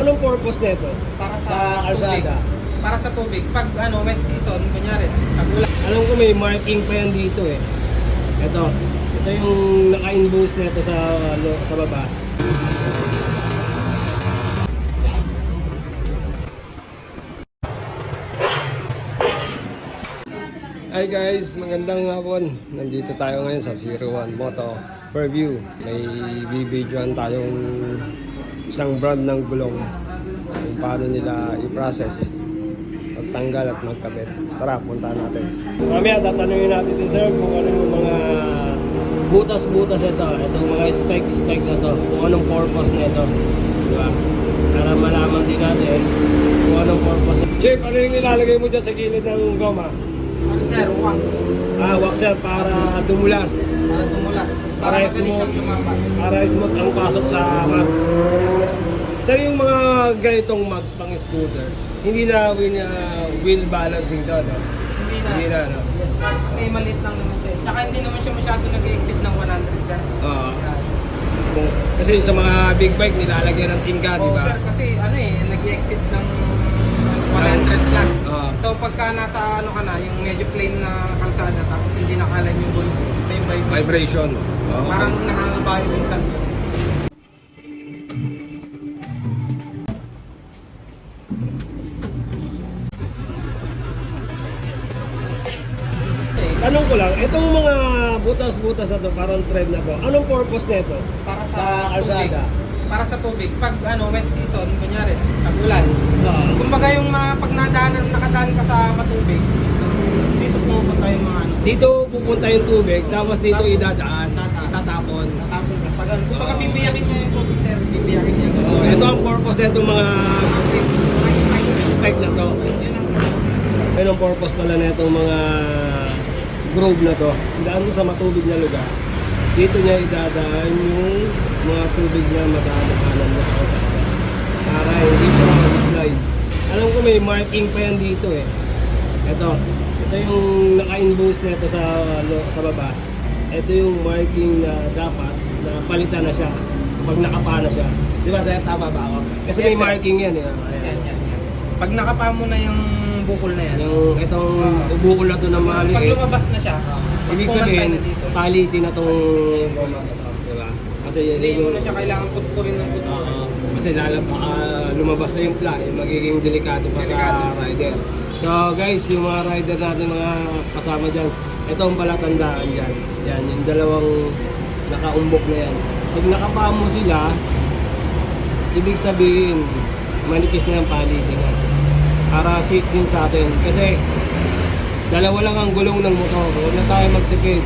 Anong purpose nito? Para Sa sa tubig. kalsada? Para sa tubig. Pag wet season, kunyari, pag ulan. Alam ko may marking pa yan dito eh. Ito yung naka-inbose nito sa baba. Hi guys, magandang hapon. Nandito tayo ngayon sa 01 Moto Preview. May bibidyoan tayong isang brand ng gulong kung paano nila i-process, magtanggal at magkabit. Tara, punta natin. Mamaya tatanungin natin si sir kung ano yung mga butas-butas ito. Itong mga spike na to, kung anong purpose nito, diba? Para malaman din natin kung anong purpose. Jeff, ano yung nilalagay mo dyan sa gilid ng goma? Sir, wax. Waxer para dumulas. Para tumulas. Para madali smooth. siyang lumapat. Para smooth ang pasok sa mags. Sir, yung mga ganitong mags pang scooter, hindi na wheel balancing doon, no? Hindi na, no? Yes, sir. Kasi maliit lang naman siya. Tsaka hindi naman siya masyado nag-exit ng 100, sir. Oo. Kasi sa mga big bike, nilalagyan ng tingka, di Oo, ba? sir, kasi nag-exit ng 100 plus. Oo. So pagka nasa ka na, yung medyo plain na kalsada, tapos hindi nakalan yung bulbo, ito yung vibration. Vibration. Oo. Parang nakakabayo minsan. Tanong ko lang, itong mga butas-butas na to, parang thread na to, anong purpose nito? Para Sa sa tubig. kalsada? Para sa tubig. Pag wet season, kunyari, pag ulan. Oo. Kumbaga yung mga pag nakadaan ka sa matubig, dito pumupunta yung mga Dito pupunta yung tubig, tapos dito idadaan, Tatapon. itatapon. Natapon ka. Kumbaga bibiyakin niya yung tubig, sir. Bibiyakin niya. Oh, ito ang purpose na itong mga spike na to. Yun ang Yan ang purpose pala na itong mga groove na to. Daan mo sa matubig na lugar. Dito niya idadaan yung mga tubig na matatahanan mo sa kalsada. Para hindi siya mag-slide. Alam ko may marking pa yan dito eh. Ito yung naka-inbose nito sa baba. Ito yung marking na dapat na palitan na siya pag nakapa na siya. Di ba sir, tama ba ako? Kasi Yes, may sir. marking yan eh. yan. Pag nakapa mo na yung bukol na yan, Yung itong bukol na to na pag maliit. lumabas na siya, Ibig pag pumantay sabihin, na dito, palitin na tong goma na to, di ba? Kasi hindi mo na siya kailangan putpurin ng putpurin. kasi lumabas na yung pla, magiging delikado pa sa rider. So guys, yung mga rider natin, mga kasama dyan, ito ang palatandaan dyan. Yan, yung dalawang nakaumbok na yan. Pag nakapa mo sila, ibig sabihin, manipis na yung palitingan. Para safe din sa atin. Kasi dalawa lang ang gulong ng motor. Huwag na tayo magtipid.